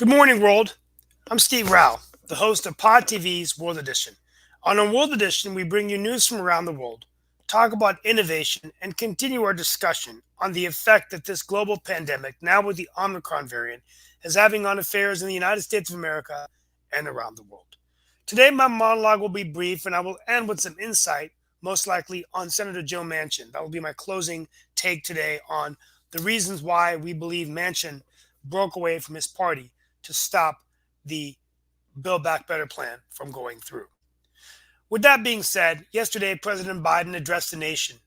morning, world. I'm Steve Rao, the host of Pod TV's World Edition. On our World Edition, we bring you news from around the world, talk about innovation, and continue our discussion on the effect that this global pandemic, now with the Omicron variant, is having on affairs in the United States of America and around the world. Today, my monologue will be brief, and I will end with some insight, most likely on Senator Joe Manchin. That will be my closing take today on the reasons why we believe Manchin broke away from his party to stop the Build Back Better plan from going through. With that being said, yesterday President Biden addressed the nation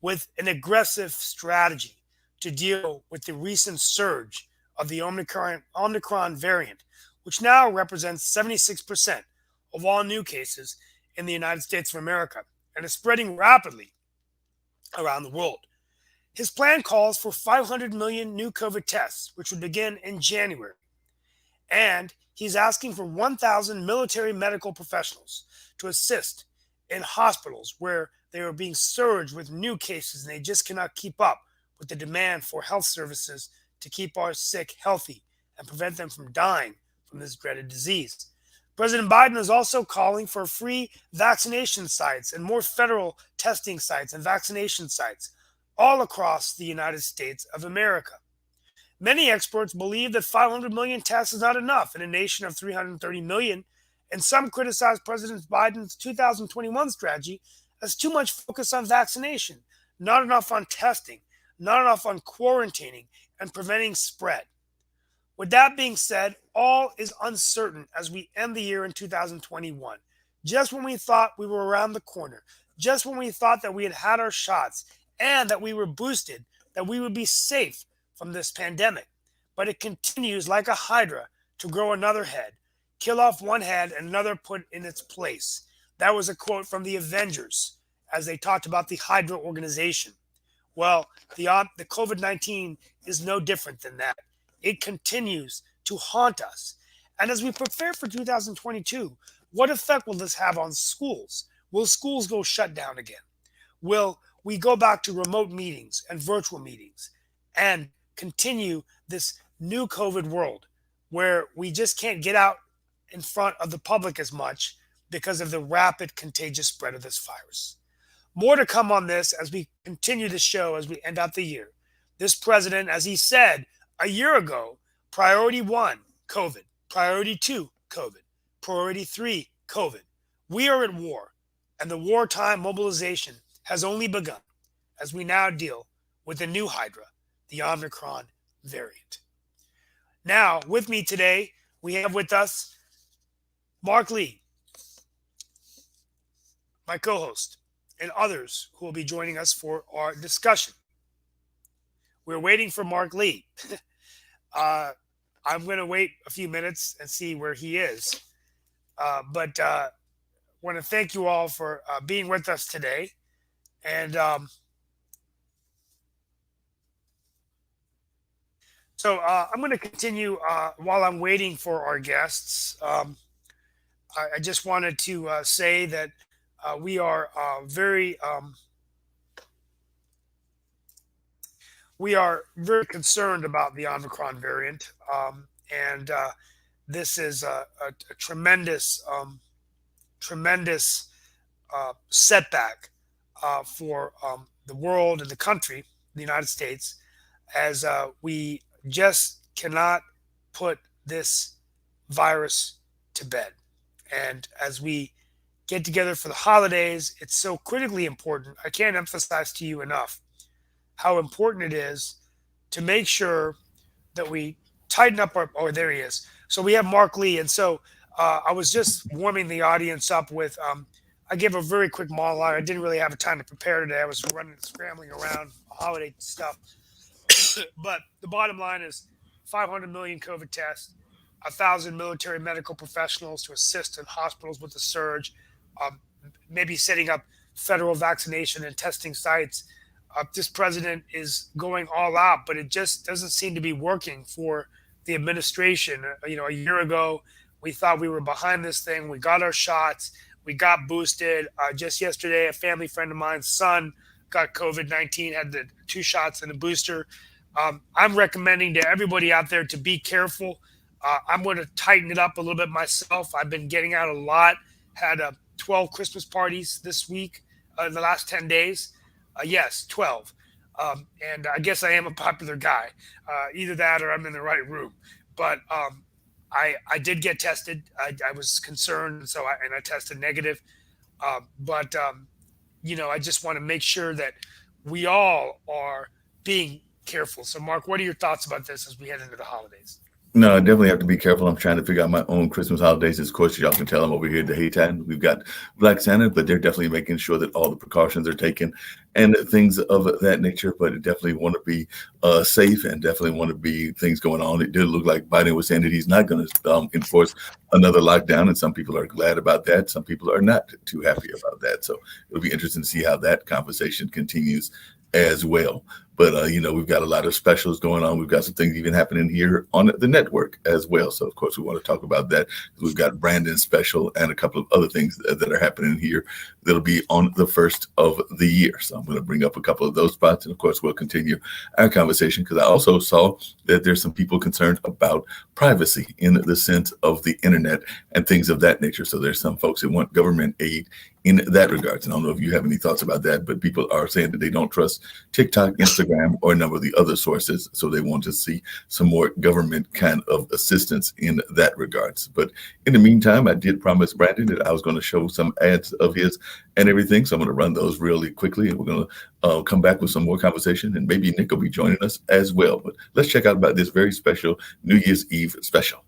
with an aggressive strategy to deal with the recent surge of the Omicron variant, which now represents 76% of all new cases in the United States of America and is spreading rapidly around the world. His plan calls for 500 million new COVID tests, which would begin in January. And he's asking for 1,000 military medical professionals to assist in hospitals where they are being surged with new cases and they just cannot keep up with the demand for health services to keep our sick healthy and prevent them from dying from this dreaded disease. President Biden is also calling for free vaccination sites and more federal testing sites and vaccination sites all across the United States of America. Many experts believe that 500 million tests is not enough in a nation of 330 million, and some criticize President Biden's 2021 strategy as too much focus on vaccination, not enough on testing, not enough on quarantining and preventing spread. With that being said, all is uncertain as we end the year in 2021. Just when we thought we were around the corner, just when we thought that we had had our shots and that we were boosted, that we would be safe from this pandemic. But it continues like a hydra to grow another head, kill off one head and another put in its place. That was a quote from the Avengers as they talked about the Hydra organization. Well, the COVID-19 is no different than that. It continues to haunt us. And as we prepare for 2022, what effect will this have on schools? Will schools go shut down again? Will we go back to remote meetings and virtual meetings and continue this new COVID world where we just can't get out in front of the public as much because of the rapid contagious spread of this virus? More to come on this as we continue the show as we end out the year. This president, as he said a year ago, priority 1, COVID, priority 2, COVID, priority 3, COVID. We are at war, and the wartime mobilization has only begun as we now deal with the new Hydra, the Omicron variant. Now, with me today, we have with us Mark Lee, my co-host, and others who will be joining us for our discussion. We're waiting for Mark Lee. I'm going to wait a few minutes and see where he is. But want to thank you all for being with us today. And so I'm going to continue while I'm waiting for our guests. I just wanted to say that we are very concerned about the Omicron variant, and this is a tremendous setback for the world and the country, the United States, as we just cannot put this virus to bed. And as we get together for the holidays, it's so critically important. I can't emphasize to you enough how important it is to make sure that we tighten up our, oh, there he is. So we have Mark Lee. And so I was just warming the audience up with, I gave a very quick monologue. I didn't really have time to prepare today. I was scrambling around holiday stuff. But the bottom line is 500 million COVID tests, 1,000 military medical professionals to assist in hospitals with the surge, maybe setting up federal vaccination and testing sites. This president is going all out, but it just doesn't seem to be working for the administration. A year ago, we thought we were behind this thing. We got our shots. We got boosted. Just yesterday, a family friend of mine's son got COVID-19, had the 2 shots and a booster. I'm recommending to everybody out there to be careful. I'm going to tighten it up a little bit myself. I've been getting out a lot. Had 12 Christmas parties this week, in the last 10 days. Yes, 12. And I guess I am a popular guy. Either that or I'm in the right room. But I did get tested. I was concerned, and I tested negative. But I just want to make sure that we all are being careful. So, Mark, what are your thoughts about this as we head into the holidays? No, I definitely have to be careful. I'm trying to figure out my own Christmas holidays. Of course, y'all can tell I'm over here at the Haytime. We've got Black Santa, but they're definitely making sure that all the precautions are taken and things of that nature. But it definitely want to be safe and definitely want to be things going on. It did look like Biden was saying that he's not going to enforce another lockdown, and some people are glad about that. Some people are not too happy about that. So it'll be interesting to see how that conversation continues as well. But we've got a lot of specials going on. We've got some things even happening here on the network as well. So of course we want to talk about that. We've got Brandon's special and a couple of other things that are happening here that'll be on the first of the year. So I'm going to bring up a couple of those spots, and of course we'll continue our conversation, because I also saw that there's some people concerned about privacy in the sense of the internet and things of that nature. So there's some folks that want government aid in that regards. And I don't know if you have any thoughts about that, but people are saying that they don't trust TikTok, Instagram, or a number of the other sources. So they want to see some more government kind of assistance in that regards. But in the meantime, I did promise Brandon that I was going to show some ads of his and everything. So I'm going to run those really quickly, and we're going to come back with some more conversation, and maybe Nick will be joining us as well. But let's check out about this very special New Year's Eve special.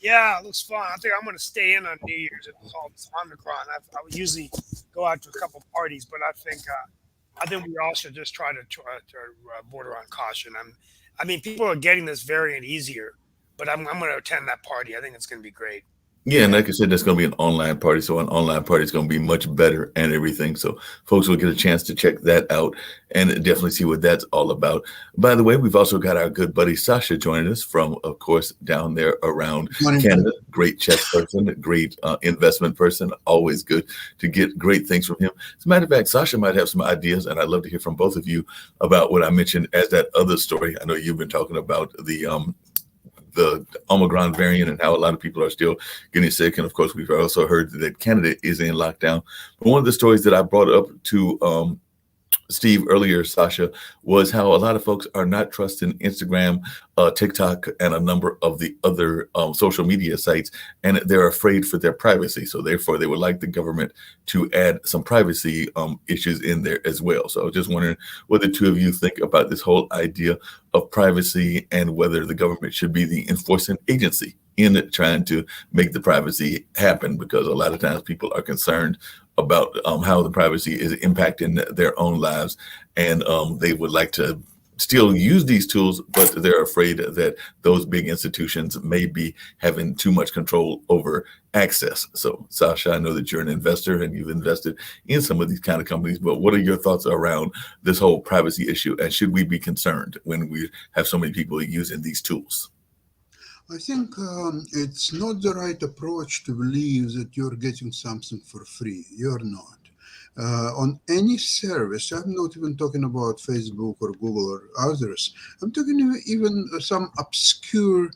Yeah, it looks fun. I think I'm going to stay in on New Year's. It's called Omicron. I would usually go out to a couple parties, but I think we all should just try to border on caution. I mean, people are getting this variant easier, but I'm going to attend that party. I think it's going to be great. Yeah, and like I said, that's going to be an online party. So an online party is going to be much better and everything. So folks will get a chance to check that out and definitely see what that's all about. By the way, we've also got our good buddy Sasha joining us from, of course, down there around Canada. Great chess person, great investment person. Always good to get great things from him. As a matter of fact, Sasha might have some ideas, and I'd love to hear from both of you about what I mentioned as that other story. I know you've been talking about the Omicron variant and how a lot of people are still getting sick. And of course, we've also heard that Canada is in lockdown. But one of the stories that I brought up to Steve earlier, Sasha, was how a lot of folks are not trusting Instagram, TikTok, and a number of the other social media sites, and they're afraid for their privacy. So therefore, they would like the government to add some privacy issues in there as well. So I was just wondering what the two of you think about this whole idea of privacy and whether the government should be the enforcing agency in trying to make the privacy happen, because a lot of times people are concerned about how the privacy is impacting their own lives, and they would like to still use these tools, but they're afraid that those big institutions may be having too much control over access. So Sasha, I know that you're an investor and you've invested in some of these kind of companies, but what are your thoughts around this whole privacy issue, and should we be concerned when we have so many people using these tools? I think it's not the right approach to believe that you're getting something for free. You're not. On any service, I'm not even talking about Facebook or Google or others. I'm talking even some obscure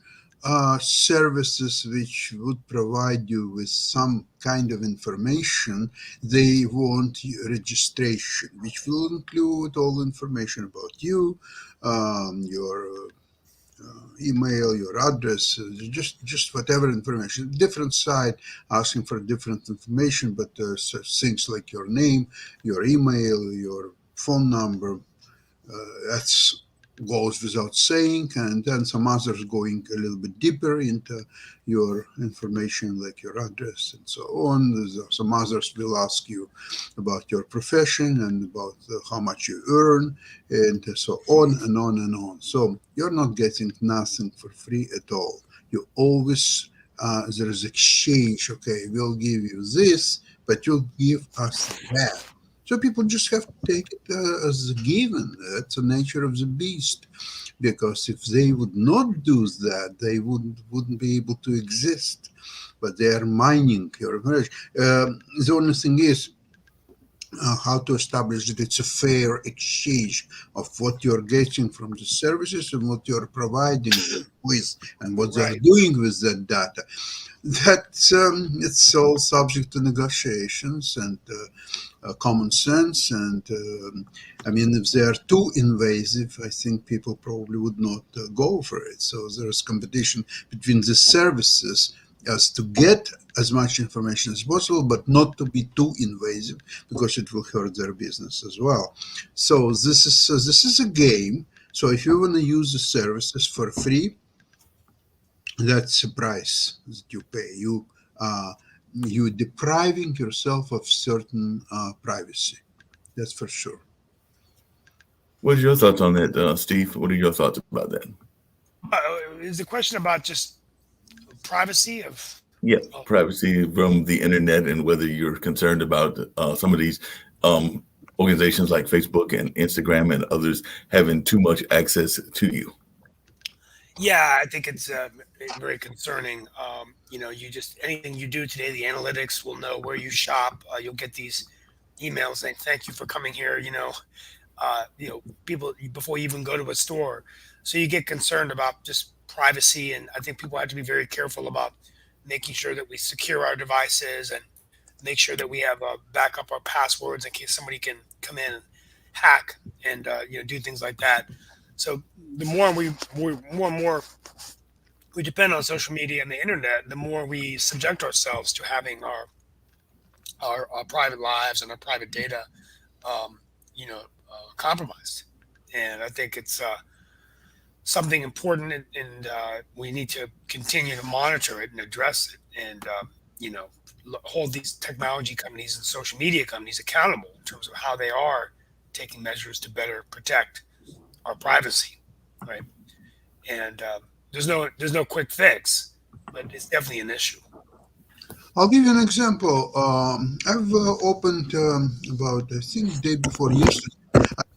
services which would provide you with some kind of information. They want registration, which will include all information about you, your email, your address, just whatever information. Different site asking for different information, but things like your name, your email, your phone number, that's goes without saying, and then some others going a little bit deeper into your information, like your address and so on. Some others will ask you about your profession and about how much you earn, and so on and on and on. So you're not getting nothing for free at all. You always there is exchange. Okay, we'll give you this, but you'll give us that. So people just have to take it as a given. That's the nature of the beast. Because if they would not do that, they wouldn't be able to exist. But they are mining your knowledge. The only thing is how to establish that it's a fair exchange of what you're getting from the services and what you're providing them with, and what they're Right. doing with that data. That's it's all subject to negotiations and common sense. And I mean, if they are too invasive, I think people probably would not go for it. So there's competition between the services as to get as much information as possible, but not to be too invasive because it will hurt their business as well. So this is a game. So if you want to use the services for free, that's the price that you pay. You depriving yourself of certain privacy. That's for sure. What's your thoughts on that, Steve? What are your thoughts about that? Is the question about just privacy of? Yeah, Oh, privacy from the internet, and whether you're concerned about some of these um, organizations like Facebook and Instagram and others having too much access to you. yeah, I think it's very concerning. You just anything you do today, the analytics will know where you shop. You'll get these emails saying thank you for coming here. People before you even go to a store, so you get concerned about just privacy, and I think people have to be very careful about making sure that we secure our devices and make sure that we have back up our passwords in case somebody can come in and hack and do things like that. So the more and more we depend on social media and the internet, the more we subject ourselves to having our private lives and our private data, um, compromised. And I think it's something important, and we need to continue to monitor it and address it, and hold these technology companies and social media companies accountable in terms of how they are taking measures to better protect our privacy, right? And there's no quick fix, but it's definitely an issue. I'll give you an example. I've opened about I think day before yesterday.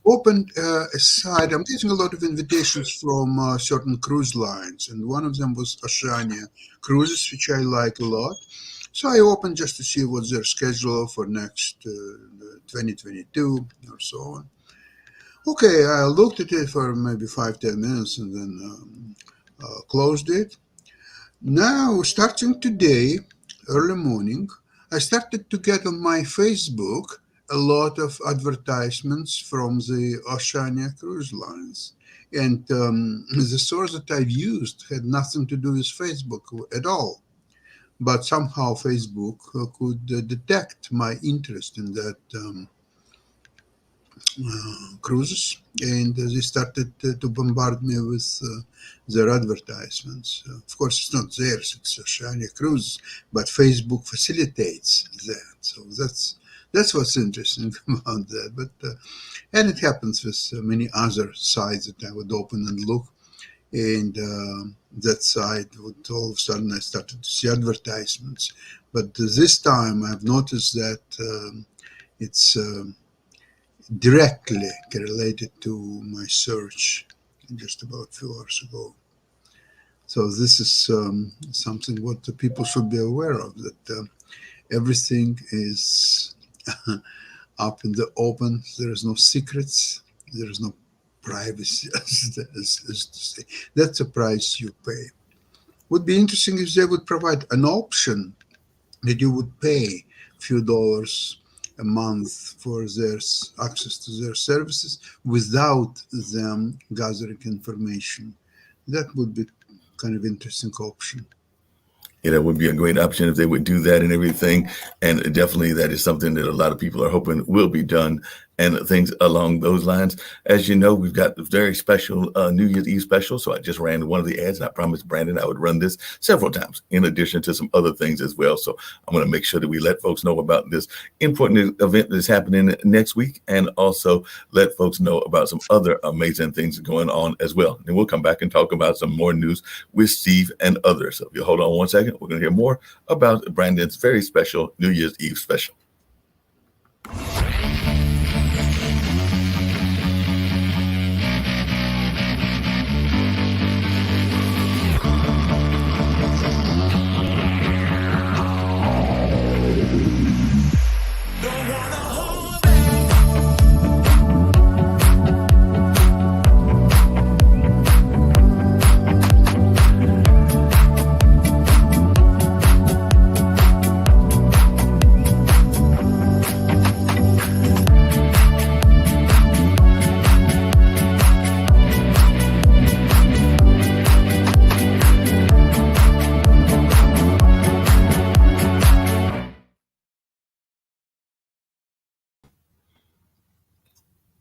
Opened a site. I'm getting a lot of invitations from certain cruise lines, and one of them was Oceania Cruises, which I like a lot. So I opened just to see what's their schedule for next 2022 or so on. Okay, I looked at it for maybe 5-10 minutes and then closed it. Now, starting today, early morning, I started to get on my Facebook a lot of advertisements from the Oceania Cruise Lines. And the source that I've used had nothing to do with Facebook at all. But somehow Facebook could detect my interest in that cruises, and they started to bombard me with their advertisements. Of course, it's not theirs; it's Oceania Cruises, but Facebook facilitates that. So that's what's interesting about that. But and it happens with many other sites that I would open and look, and that site would all of a sudden I started to see advertisements. But this time I've noticed that it's directly correlated to my search just about a few hours ago. So this is something what the people should be aware of, that everything is up in the open. There is no secrets. There is no privacy, as to say. That's the price you pay. Would be interesting if they would provide an option that you would pay a few dollars a month for their access to their services without them gathering information. That would be kind of interesting option. Yeah, that would be a great option if they would do that and everything. And definitely that is something that a lot of people are hoping will be done. and things along those lines. As you know, we've got a very special New Year's Eve special. So I just ran one of the ads, and I promised Brandon I would run this several times, in addition to some other things as well. So I'm going to make sure that we let folks know about this important event that's happening next week, and also let folks know about some other amazing things going on as well. And we'll come back and talk about some more news with Steve and others. So if you hold on one second, we're going to hear more about Brandon's very special New Year's Eve special.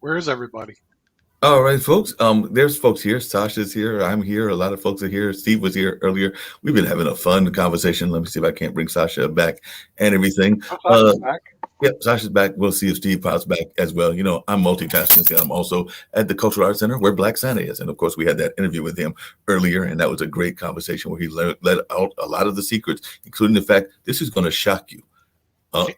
Where is everybody? All right, folks. There's folks here. Sasha's here. I'm here. A lot of folks are here. Steve was here earlier. We've been having a fun conversation. Let me see if I can't bring Sasha back and everything. Sasha's back. Yep, Sasha's back. We'll see if Steve pops back as well. You know, I'm multitasking. I'm also at the Cultural Arts Center where Black Santa is. And of course, we had that interview with him earlier, and that was a great conversation where he let out a lot of the secrets, including the fact this is going to shock you.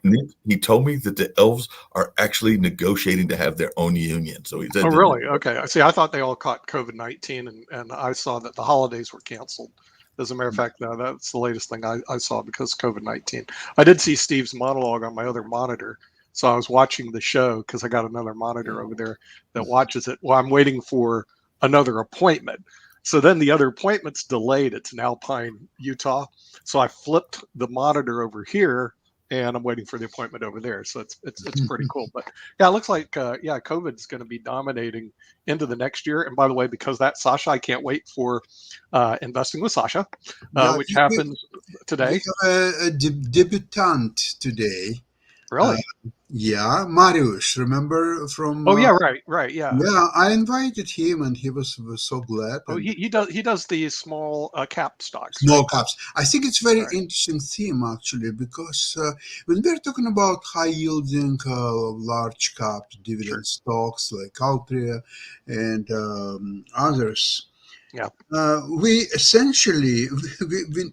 Nick, he told me that the elves are actually negotiating to have their own union. So he said, "Oh, really? Okay. See, I thought they all caught COVID-19, and I saw that the holidays were canceled. As a matter of fact, no, that's the latest thing I saw because COVID-19. I did see Steve's monologue on my other monitor, so I was watching the show because I got another monitor over there that watches it. Well, I'm waiting for another appointment. So then the other appointment's delayed. It's in Alpine, Utah. So I flipped the monitor over here, and I'm waiting for the appointment over there. So it's pretty cool. But yeah, it looks like COVID is going to be dominating into the next year. And by the way, because that Sasha, I can't wait for Investing with Sasha, which happens today. We have a debutante today. Really? Yeah, Mariusz, remember from? Oh yeah, right, yeah. Yeah, I invited him, and he was so glad. Oh, he does the small cap stocks. Small right? caps. I think it's very interesting theme actually, because when we're talking about high yielding large cap dividend stocks like Altria and others. Yeah. We essentially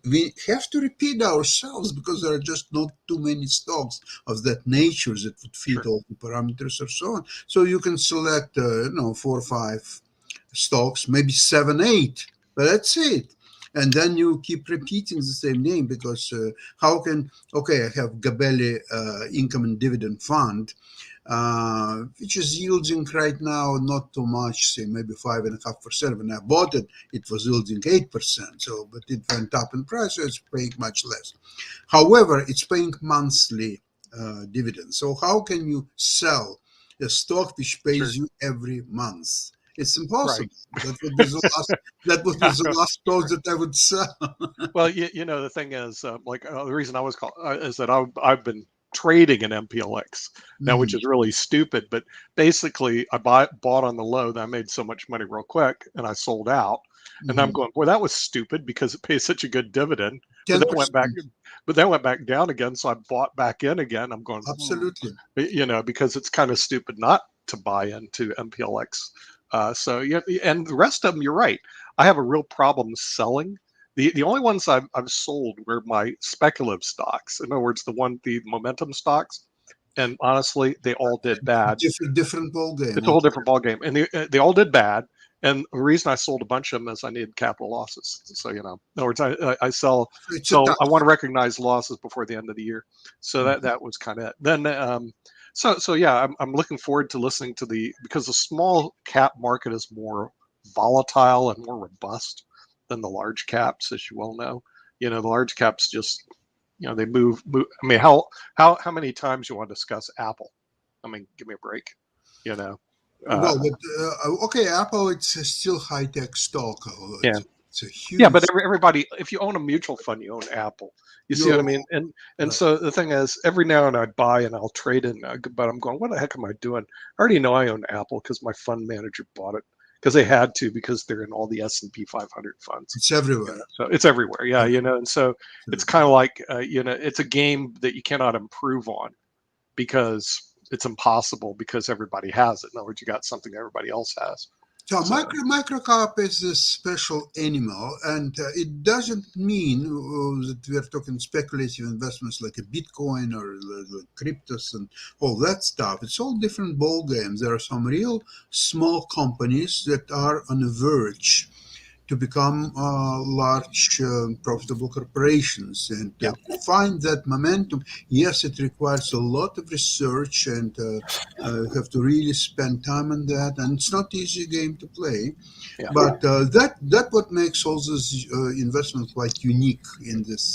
we have to repeat ourselves because there are just not too many stocks of that nature that would fit all the parameters or so on. So you can select 4 or 5 stocks, maybe 7, 8, but that's it. And then you keep repeating the same name because I have Gabelli Income and Dividend Fund, which is yielding right now not too much, say maybe 5.5%. When I bought it, it was yielding 8%. So, but it went up in price, so it's paying much less. However, it's paying monthly dividends. So how can you sell a stock which pays you every month? It's impossible. Right. That would be the last stock that I would sell. Well, the thing is, the reason I was called is that I've been trading in MPLX now, which is really stupid. But basically, I bought on the low, then I made so much money real quick, and I sold out. And I'm going, boy, that was stupid because it pays such a good dividend. But then went back down again, so I bought back in again. I'm going, absolutely, because it's kind of stupid not to buy into MPLX. And the rest of them, you're right. I have a real problem selling. The only ones I've sold were my speculative stocks. In other words, the momentum stocks. And honestly, they all did bad. Different ball game. It's a whole different ball game, and they all did bad. And the reason I sold a bunch of them is I needed capital losses. So in other words, I sell. So I want to recognize losses before the end of the year. So that was kind of it. Then. So yeah, I'm looking forward to listening to because the small cap market is more volatile and more robust than the large caps, as you well know. The large caps just, they move. I mean, how many times you want to discuss Apple? I mean, give me a break. Apple, it's still high tech stock. Yeah. It's a Yeah, huge. but everybody, if you own a mutual fund, you own Apple. You see what I mean? And Right. so the thing is, every now and I buy and I'll trade in, but I'm going, what the heck am I doing? I already know I own Apple because my fund manager bought it because they had to because they're in all the S&P 500 funds. It's everywhere. So it's everywhere, yeah, and so it's kind of like it's a game that you cannot improve on because it's impossible because everybody has it. In other words, you got something everybody else has. So microcap is a special animal, and it doesn't mean that we're talking speculative investments like a Bitcoin or the cryptos and all that stuff. It's all different ball games. There are some real small companies that are on the verge to become large, profitable corporations. And Yeah. to find that momentum, yes, it requires a lot of research, and you have to really spend time on that. And it's not easy game to play. Yeah. But that what makes all this investment quite unique in this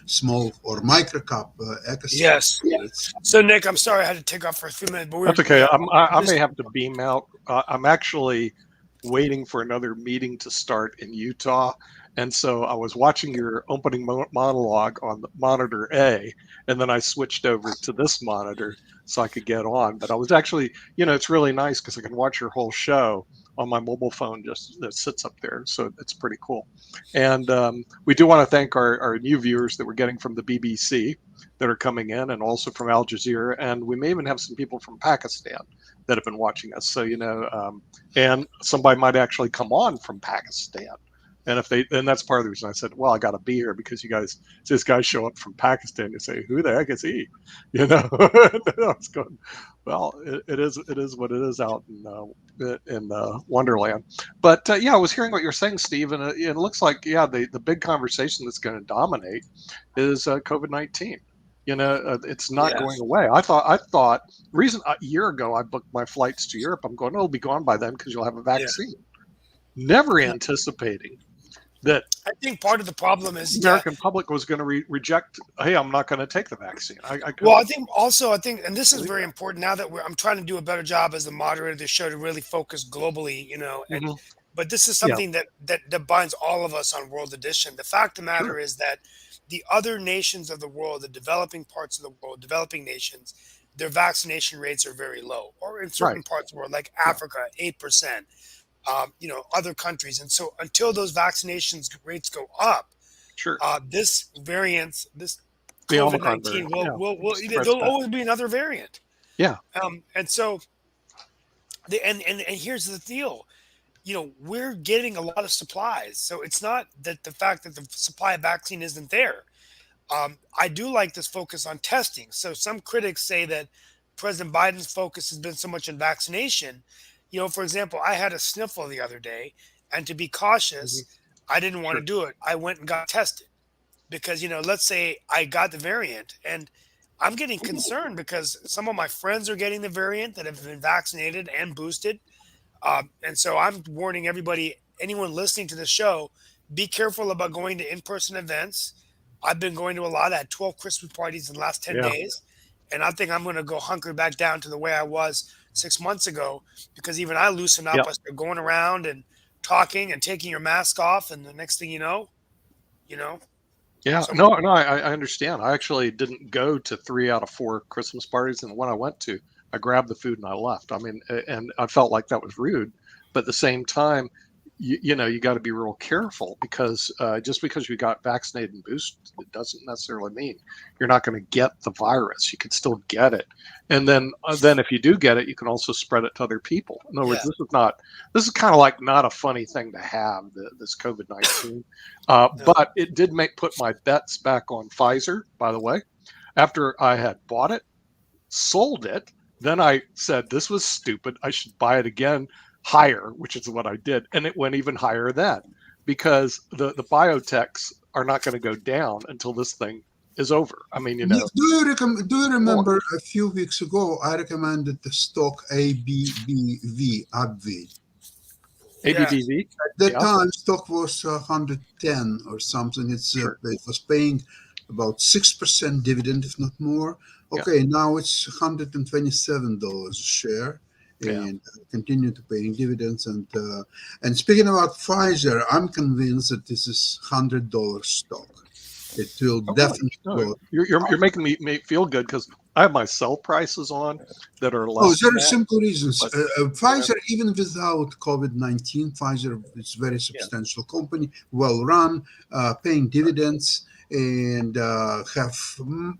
small or microcap ecosystem. Yes. So Nick, I'm sorry I had to take off for a few minutes, but That's okay. I may have to beam out. I'm actually waiting for another meeting to start in Utah. And so I was watching your opening monologue on the monitor A, and then I switched over to this monitor so I could get on. But I was actually, it's really nice because I can watch your whole show on my mobile phone just that sits up there. So it's pretty cool. And we do want to thank our new viewers that we're getting from the BBC that are coming in, and also from Al Jazeera. And we may even have some people from Pakistan that have been watching us. So, and somebody might actually come on from Pakistan. And and that's part of the reason I said, well, I got to be here because this guy show up from Pakistan. You say, who the heck is he? I was going, well, it is what it is out in Wonderland. But I was hearing what you're saying, Steve, and it looks like, the big conversation that's going to dominate is COVID-19. It's not going away. I thought reason a year ago I booked my flights to Europe. I'm going, it'll be gone by then because you'll have a vaccine. Never anticipating that. I think part of the problem is the American public was going to reject. Hey, I'm not going to take the vaccine. I think, and this is very important now that I'm trying to do a better job as the moderator of the show to really focus globally, but this is something that binds all of us on World Edition. The fact of the matter is that the other nations of the world, the developing parts of the world, developing nations, their vaccination rates are very low, or in certain parts of the world, like Africa, 8%, other countries. And so until those vaccinations rates go up, this variant, this COVID-19 there'll always be another variant. Yeah. And so, and here's the deal. We're getting a lot of supplies. So it's not that the fact that the supply of vaccine isn't there. I do like this focus on testing. So some critics say that President Biden's focus has been so much on vaccination. For example, I had a sniffle the other day, and to be cautious, I didn't want to do it. I went and got tested because, let's say I got the variant, and I'm getting concerned because some of my friends are getting the variant that have been vaccinated and boosted. And so I'm warning everybody, anyone listening to the show, be careful about going to in-person events. I've been going to a lot. I had 12 Christmas parties in the last 10 days. And I think I'm going to go hunker back down to the way I was 6 months ago, because even I loosen up. I start going around and talking and taking your mask off. And the next thing you know. Yeah, no, I understand. I actually didn't go to 3 out of 4 Christmas parties. And when I went to, I grabbed the food and I left. I mean, and I felt like that was rude. But at the same time, you got to be real careful because just because you got vaccinated and boosted, it doesn't necessarily mean you're not going to get the virus. You can still get it. And then if you do get it, you can also spread it to other people. In other words, this is kind of like not a funny thing to have, this COVID-19. But it did put my bets back on Pfizer, by the way, after I had bought it, sold it. Then I said, this was stupid. I should buy it again higher, which is what I did. And it went even higher then because the biotechs are not going to go down until this thing is over. I mean, Do you remember a few weeks ago, I recommended the stock ABBV, AbbVie. ABBV? At that time, stock was 110 or something. It was paying about 6% dividend, if not more. Okay, now it's $127 a share. Yeah. and continue to paying dividends. And speaking about Pfizer, I'm convinced that this is $100 stock. It will Oh, really? definitely No, go. you're making me feel good because I have my sell prices on that are Oh, less there than are that. simple reasons. But Pfizer, even without COVID-19, Pfizer is a very yeah, substantial company, well run, paying dividends, and have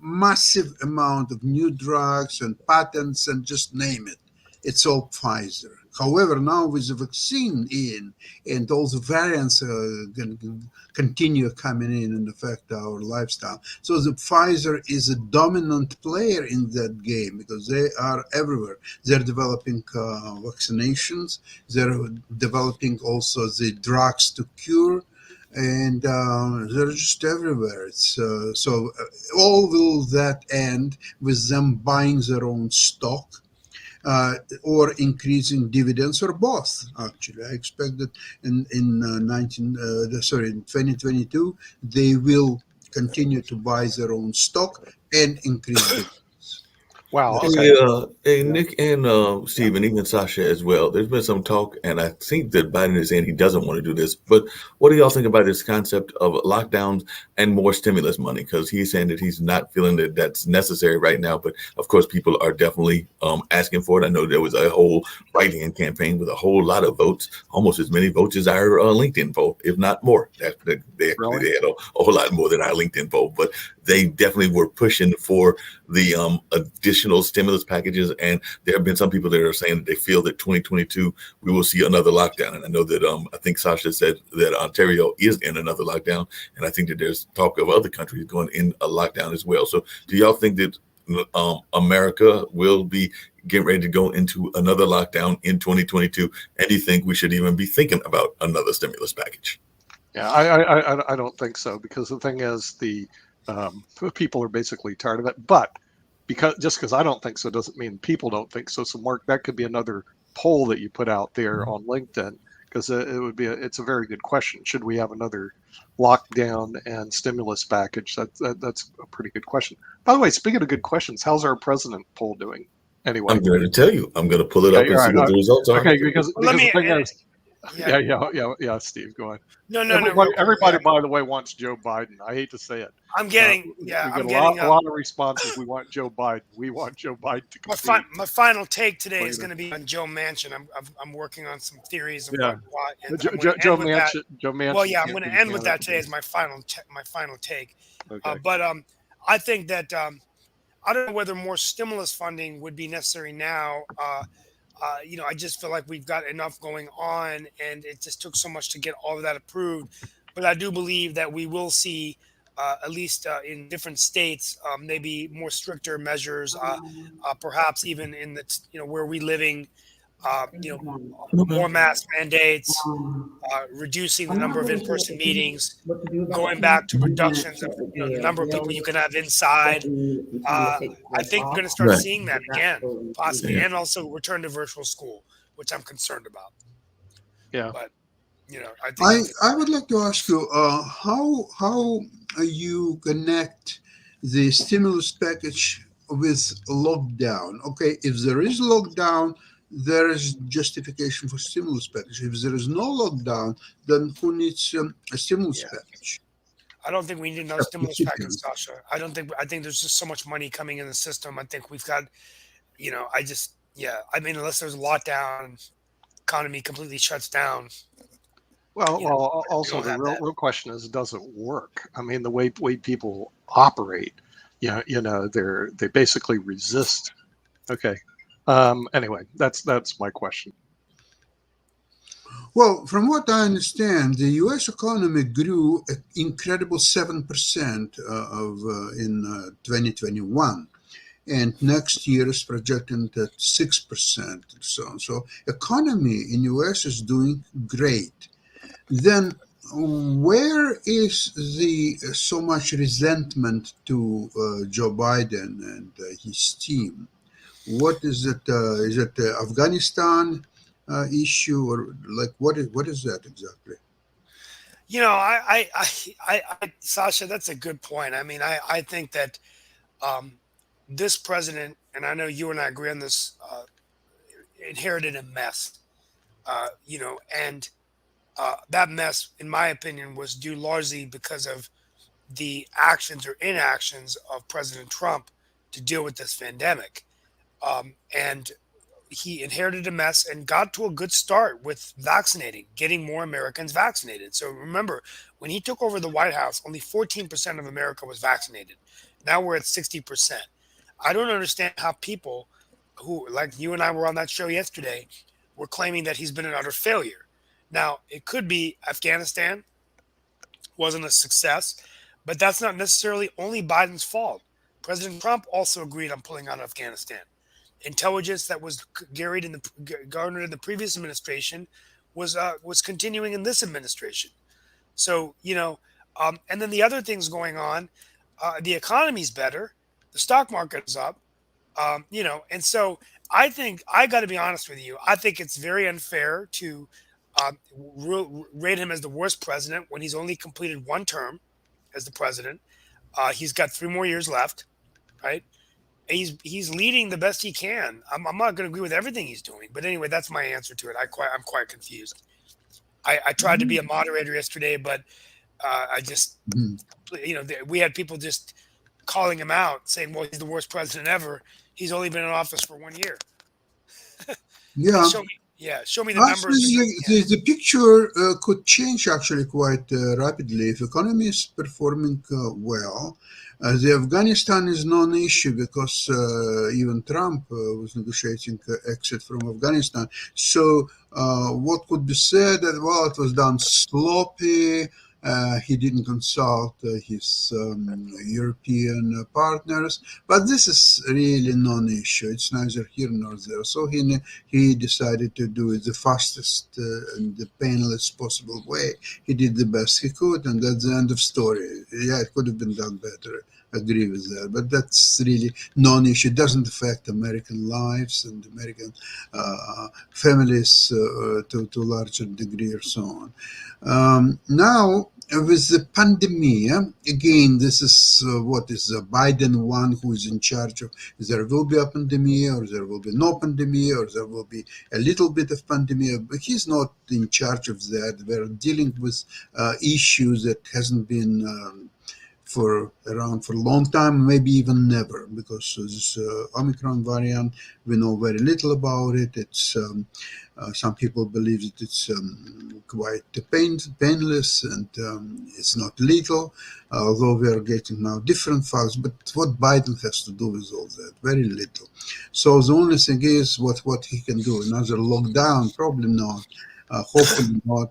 massive amount of new drugs and patents, and just name it. It's all Pfizer. However, now with the vaccine in and all the variants continue coming in and affect our lifestyle, so the Pfizer is a dominant player in that game because they are everywhere. They're developing vaccinations. They're developing also the drugs to cure, and they're just everywhere. All will that end with them buying their own stock, or increasing dividends, or both. Actually, I expect that in 2022 they will continue to buy their own stock and increase dividends. wow. That's Okay. Hey, Yeah. Nick and Steve, and even Sasha as well. There's been some talk, and I think that Biden is saying he doesn't want to do this. But what do y'all think about this concept of lockdowns and more stimulus money? Because he's saying that he's not feeling that that's necessary right now. But of course, people are definitely asking for it. I know there was a whole write-in campaign with a whole lot of votes, almost as many votes as our LinkedIn poll, if not more. They Really? had a whole lot more than our LinkedIn poll, but they definitely were pushing for the additional stimulus packages. And there have been some people that are saying that they feel that 2022 we will see another lockdown. And I know that I think Sasha said that Ontario is in another lockdown, and I think that there's talk of other countries going in a lockdown as well. So do y'all think that America will be getting ready to go into another lockdown in 2022? And do you think we should even be thinking about another stimulus package? Yeah. I don't think so because the thing is people are basically tired of it. But because I don't think so doesn't mean people don't think so. So Mark, that could be another poll that you put out there on LinkedIn because it's a very good question. Should we have another lockdown and stimulus package? That's a pretty good question. By the way, speaking of good questions, how's our president poll doing? Anyway, I'm going to tell you. I'm going to pull it okay, up all and see right, what the results are. okay, because Well, let the me. thing is, Yeah. yeah, Steve, go ahead. No. Real quick. Everybody, by the way, wants Joe Biden. I hate to say it. I'm getting. Yeah, We get I'm getting. a lot of responses. We want Joe Biden. We want Joe Biden to compete. My final take today is Later. going to be on Joe Manchin. I'm working on some theories of Yeah, why, and I'm going to Joe end with that. Manchin. Joe Well, Manchin yeah, I'm can't going be to the end with that candidate. today as my final take. Okay. But I think that I don't know whether more stimulus funding would be necessary now. I just feel like we've got enough going on, and it just took so much to get all of that approved. But I do believe that we will see, at least in different states, maybe more stricter measures, perhaps even in where we living, uh, you know, more mask mandates, reducing the number of in-person meetings, going back to reductions of the number of people you can have inside. uh, I think we're going to start Right. seeing that again, possibly, Yeah. and also return to virtual school, which I'm concerned about. Yeah. But I think that's I would like to ask you how you connect the stimulus package with lockdown. Okay, if there is lockdown, there is justification for stimulus package. If there is no lockdown, then who needs a stimulus yeah. package? I don't think we need another Except stimulus package, recipients. Sasha. I don't think. I think there's just so much money coming in the system. I think we've got. I just. Yeah. I mean, unless there's a lockdown, economy completely shuts down. Also We don't the have that. real question is, does it work? I mean, the way people operate, they basically resist. Okay. Anyway, that's my question. Well, from what I understand, the U.S. economy grew an incredible 7% in 2021, and next year is projected at 6%. So economy in U.S. is doing great. Then where is the so much resentment to Joe Biden and his team? What is it? Is it the Afghanistan issue, or like what is that exactly? Sasha, that's a good point. I mean, I think that um, this president, and I know you and I agree on this inherited a mess, and that mess, in my opinion, was due largely because of the actions or inactions of President Trump to deal with this pandemic. And he inherited a mess and got to a good start with vaccinating, getting more Americans vaccinated. So remember, when he took over the White House, only 14% of America was vaccinated. Now we're at 60%. I don't understand how people who, like you and I were on that show yesterday, were claiming that he's been an utter failure. Now, it could be Afghanistan wasn't a success, but that's not necessarily only Biden's fault. President Trump also agreed on pulling out of Afghanistan. Intelligence that was garnered in the previous administration was continuing in this administration. So and then the other things going on, the economy's better, the stock market is up, and so I think I got to be honest with you. I think it's very unfair to rate him as the worst president when he's only completed one term as the president. He's got 3 more years left, right? He's leading the best he can. I'm not going to agree with everything he's doing, but anyway, that's my answer to it. I'm quite confused. I tried to be a moderator yesterday, but I just Mhm. we had people just calling him out, saying, "Well, he's the worst president ever. He's only been in office for 1 year." And Yeah. show me the Actually, numbers. And the picture could change actually quite rapidly if economy is performing well. The Afghanistan is non-issue because even Trump was negotiating exit from Afghanistan. So what could be said that well, it was done sloppy. He didn't consult his European partners, but this is really non-issue. It's neither here nor there. So he decided to do it the fastest and the painless possible way. He did the best he could, and that's the end of story. Yeah, it could have been done better. Agree with that, but that's really non-issue. It doesn't affect American lives and American families to a larger degree, or so on. Now, with the pandemic, again, this is what is Biden one who is in charge of. There will be a pandemic, or there will be no pandemic, or there will be a little bit of pandemic, but he's not in charge of that. We're dealing with issues that hasn't been for around for a long time, maybe even never, because this Omicron variant, we know very little about it. It's some people believe that it's quite painless and it's not lethal, although we are getting now different facts. But what Biden has to do with all that? Very little. So the only thing is what he can do. Another lockdown? Probably not. Hopefully not.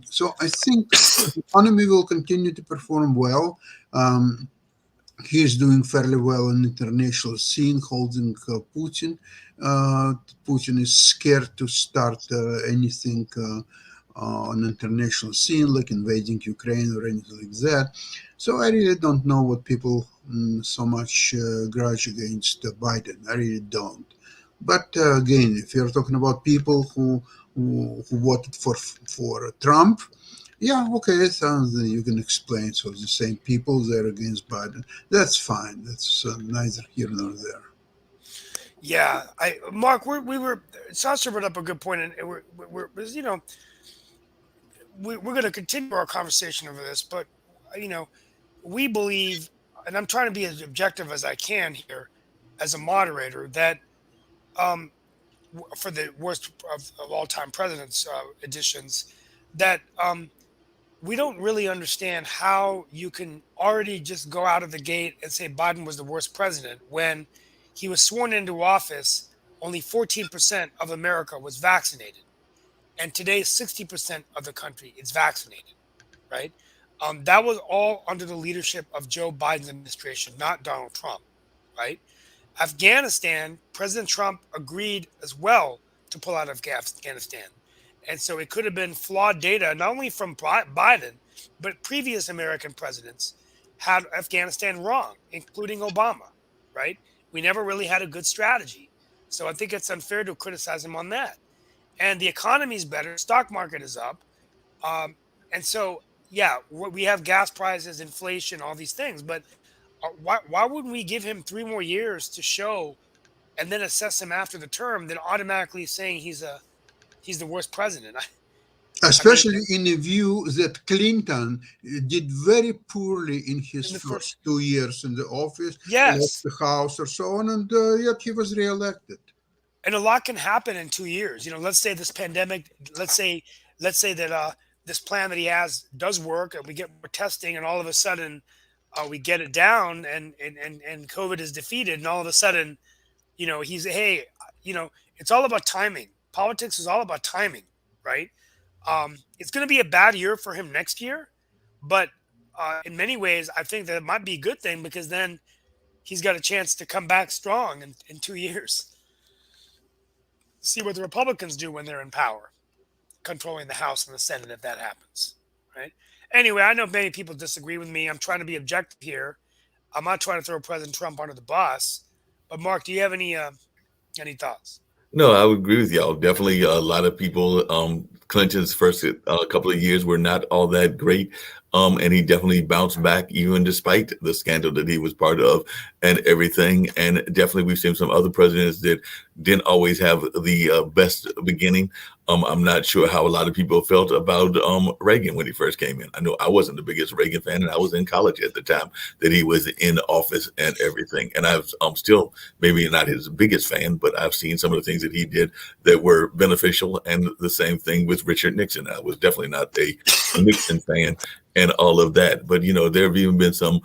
So I think the economy will continue to perform well. He is doing fairly well on international scene, holding Putin. Uh, Putin is scared to start anything on international scene, like invading Ukraine or anything like that. So I really don't know what people so much grudge against Biden. I really don't. But again, if you're talking about people who voted for Trump, yeah, okay, sounds you can explain. So the same people they're against Biden. That's fine. That's neither here nor there. yeah, I Mark, we were Sasha brought up a good point, and we're going to continue our conversation over this, but you know, we believe, and I'm trying to be as objective as I can here, as a moderator, that um, for the worst of all time presidents editions, that we don't really understand how you can already just go out of the gate and say Biden was the worst president when he was sworn into office. Only 14% of America was vaccinated, and today 60% of the country is vaccinated. Right? That was all under the leadership of Joe Biden's administration, not Donald Trump. Right? Afghanistan, President Trump agreed as well to pull out of Afghanistan. And so it could have been flawed data, not only from Biden, but previous American presidents had Afghanistan wrong, including Obama, right? We never really had a good strategy. So I think it's unfair to criticize him on that. And the economy is better, stock market is up. Um, and so, yeah, we have gas prices, inflation, all these things. But why wouldn't we give him 3 more years to show and then assess him after the term than automatically saying he's the worst president. I mean, Especially in a view that Clinton did very poorly in his in the first, first 2 years in the office, left yes, the House or so on, and yet he was reelected. and a lot can happen in 2 years. Let's say this pandemic, let's say that this plan that he has does work, and we get more testing, and all of a sudden we get it down, and COVID is defeated, and all of a sudden, he's hey, it's all about timing. Politics is all about timing, right? It's going to be a bad year for him next year, but in many ways, I think that it might be a good thing because then he's got a chance to come back strong in 2 years. See what the Republicans do when they're in power, controlling the House and the Senate if that happens, right? Anyway, I know many people disagree with me. I'm trying to be objective here. I'm not trying to throw President Trump under the bus. But Mark, do you have any thoughts? No, I would agree with y'all. Definitely a lot of people, Clinton's first couple of years were not all that great. And he definitely bounced back even despite the scandal that he was part of and everything. And definitely we've seen some other presidents that didn't always have the best beginning. I'm not sure how a lot of people felt about Reagan when he first came in. I know I wasn't the biggest Reagan fan, and I was in college at the time that he was in office and everything. And I'm still maybe not his biggest fan, but I've seen some of the things that he did that were beneficial. And the same thing with Richard Nixon. I was definitely not a Nixon fan and all of that. But, there have even been some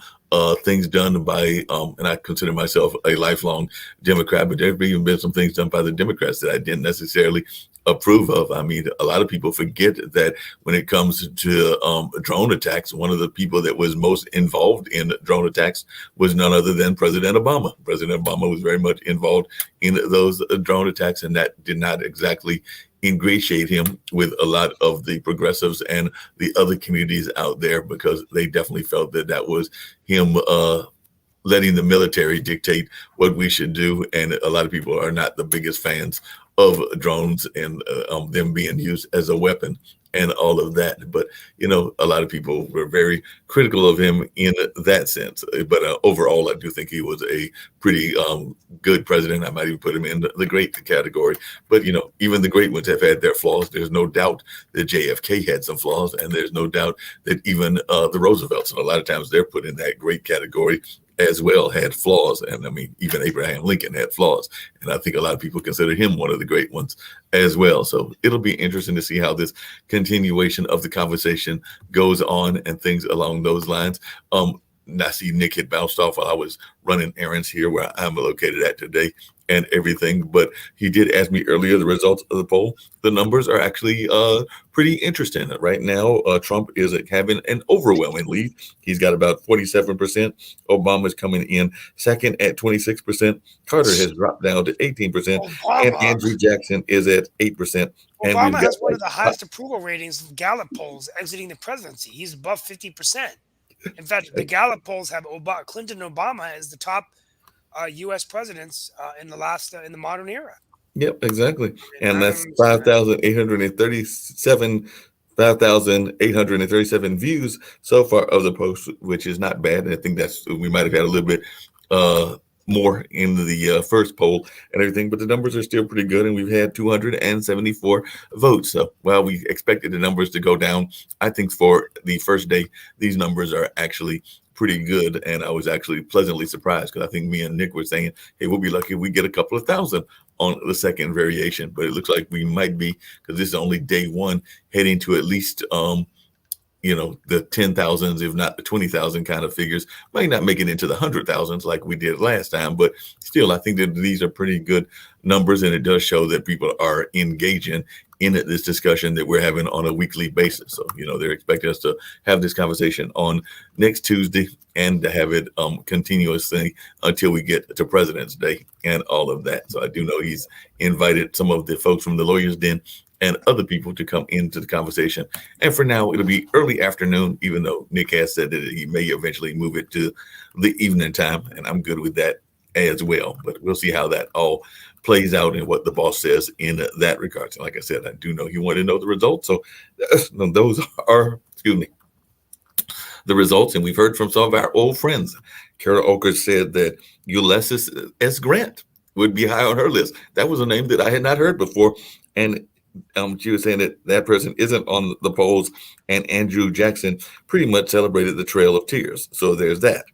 things done by, and I consider myself a lifelong Democrat, but there have even been some things done by the Democrats that I didn't necessarily approve of. I mean, a lot of people forget that when it comes to drone attacks, one of the people that was most involved in drone attacks was none other than President Obama. President Obama was very much involved in those drone attacks, and that did not exactly ingratiate him with a lot of the progressives and the other communities out there, because they definitely felt that that was him letting the military dictate what we should do. And a lot of people are not the biggest fans of drones and them being used as a weapon and all of that. But, a lot of people were very critical of him in that sense. But overall, I do think he was a pretty good president. I might even put him in the great category. But, even the great ones have had their flaws. There's no doubt that JFK had some flaws, and there's no doubt that even the Roosevelts, and a lot of times they're put in that great category as well, had flaws. And I mean, even Abraham Lincoln had flaws. And I think a lot of people consider him one of the great ones as well. So it'll be interesting to see how this continuation of the conversation goes on and things along those lines. I see Nick had bounced off while I was running errands here where I'm located at today and everything. But he did ask me earlier the results of the poll. The numbers are actually pretty interesting. Right now, Trump is having an overwhelming lead. He's got about 47%. Obama's coming in second at 26%. Carter has dropped down to 18%. And Andrew Jackson is at 8%. And Obama has one of the highest approval ratings of Gallup polls exiting the presidency. He's above 50%. In fact, the Gallup polls have Clinton and Obama as the top U.S. presidents in the modern era. Yep, exactly. And And that's 5,837 views so far of the post, which is not bad. And I think we might have had a little bit more in the first poll and everything, but the numbers are still pretty good. And we've had 274 votes. So while we expected the numbers to go down, I think for the first day, these numbers are actually pretty good. And I was actually pleasantly surprised, because I think me and Nick were saying, hey, we'll be lucky if we get a couple of thousand on the second variation. But it looks like we might be, because this is only day one, heading to at least the 10,000s, if not the 20,000 kind of figures. Might not make it into the 100,000s like we did last time, but still, I think that these are pretty good numbers, and it does show that people are engaging in this discussion that we're having on a weekly basis. So, they're expecting us to have this conversation on next Tuesday and to have it continuously until we get to President's Day and all of that. So I do know he's invited some of the folks from the Lawyers Den and other people to come into the conversation. And for now, it'll be early afternoon, even though Nick has said that he may eventually move it to the evening time, and I'm good with that as well. But we'll see how that all plays out and what the boss says in that regard. So like I said, I do know you want to know the results. So those are, the results. And we've heard from some of our old friends. Carol Oker said that Ulysses S. Grant would be high on her list. That was a name that I had not heard before, and she was saying that that person isn't on the polls. And Andrew Jackson pretty much celebrated the Trail of Tears. So there's that.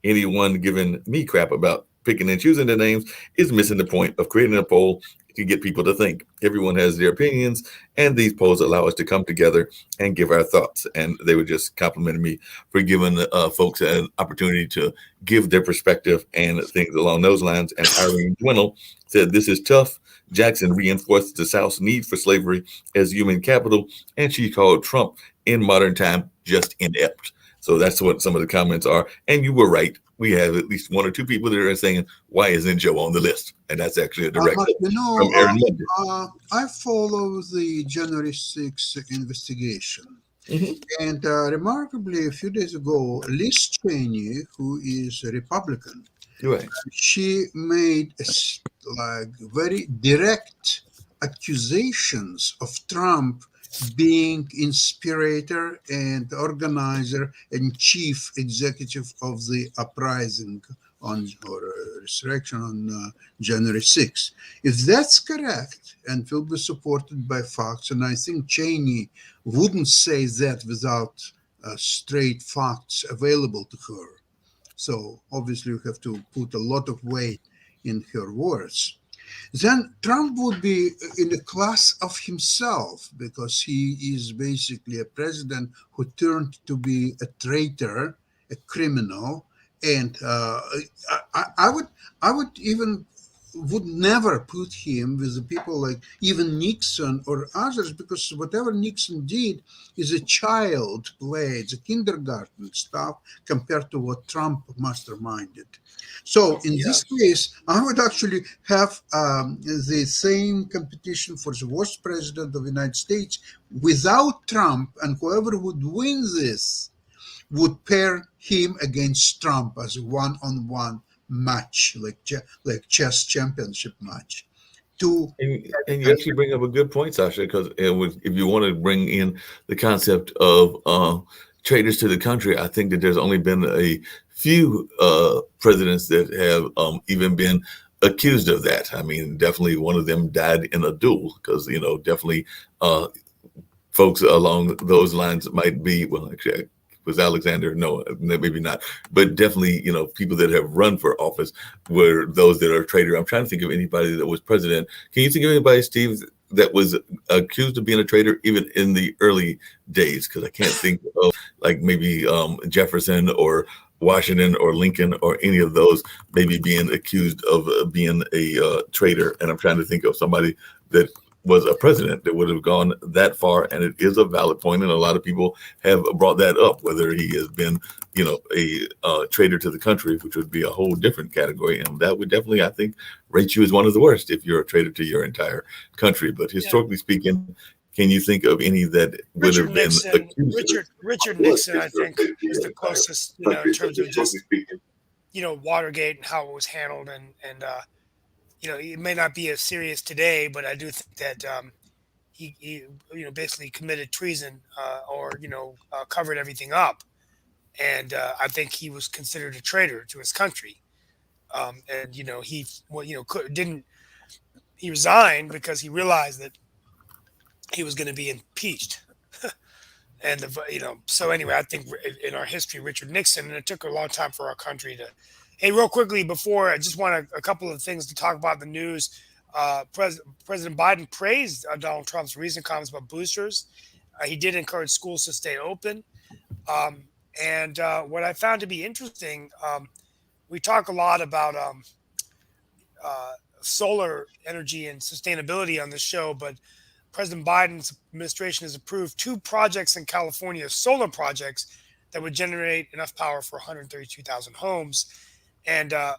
Anyone giving me crap about picking and choosing the names is missing the point of creating a poll to get people to think. Everyone has their opinions, and these polls allow us to come together and give our thoughts. And they were just complimenting me for giving folks an opportunity to give their perspective and things along those lines. And Irene Dwinnell said, "This is tough. Jackson reinforced the South's need for slavery as human capital, and she called Trump in modern time just inept." So that's what some of the comments are. And you were right. We have at least one or two people that are saying, "Why isn't Joe on the list?" And that's actually a direct You from know, Aaron London. I follow the January 6th investigation. Mhm. And remarkably, a few days ago, Liz Cheney, who is a Republican, You're right. she made like very direct accusations of Trump being inspirator and organizer and chief executive of the uprising on or resurrection on January 6th. If that's correct and will be supported by facts, and I think Cheney wouldn't say that without straight facts available to her. So obviously, you have to put a lot of weight in her words. Then Trump would be in a class of himself because he is basically a president who turned to be a traitor, a criminal, and I would even would never put him with the people like even Nixon or others because whatever Nixon did is a child play, it's a kindergarten stuff compared to what Trump masterminded. So in Yeah. this case, I would actually have the same competition for the worst president of the United States without Trump, and whoever would win this would pair him against Trump as a one-on-one match, like chess championship match. To And you actually bring up a good point, Sasha, because if you want to bring in the concept of traitors to the country, I think that there's only been a few presidents that have even been accused of that. I mean, definitely one of them died in a duel because, definitely uh, folks along those lines might be, well, actually, was Alexander? No, maybe not. But definitely, people that have run for office were those that are traitor. I'm trying to think of anybody that was president. Can you think of anybody, Steve, that was accused of being a traitor even in the early days? Because I can't think of like maybe Jefferson or Washington or Lincoln or any of those maybe being accused of being a traitor. And I'm trying to think of somebody that was a president that would have gone that far. And it is a valid point, and a lot of people have brought that up, whether he has been, a traitor to the country, which would be a whole different category. And that would definitely, I think, rate you as one of the worst if you're a traitor to your entire country. But Yeah. historically speaking, can you think of any that would Richard have been Nixon. accused Richard Nixon, I think, is the closest, in terms of just Watergate and how it was handled, and it may not be as serious today, but I do think that he basically committed treason, or covered everything up, and I think he was considered a traitor to his country. And he well, didn't he resigned because he realized that he was going to be impeached. And so anyway, I think in our history, Richard Nixon, and it took a long time for our country to. Hey, real quickly before, I just want a couple of things to talk about the news. President Biden praised Donald Trump's recent comments about boosters. He did encourage schools to stay open. Um, and what I found to be interesting, we talk a lot about uh, solar energy and sustainability on the show, but President Biden's administration has approved two projects in California, solar projects that would generate enough power for 132,000 homes. And not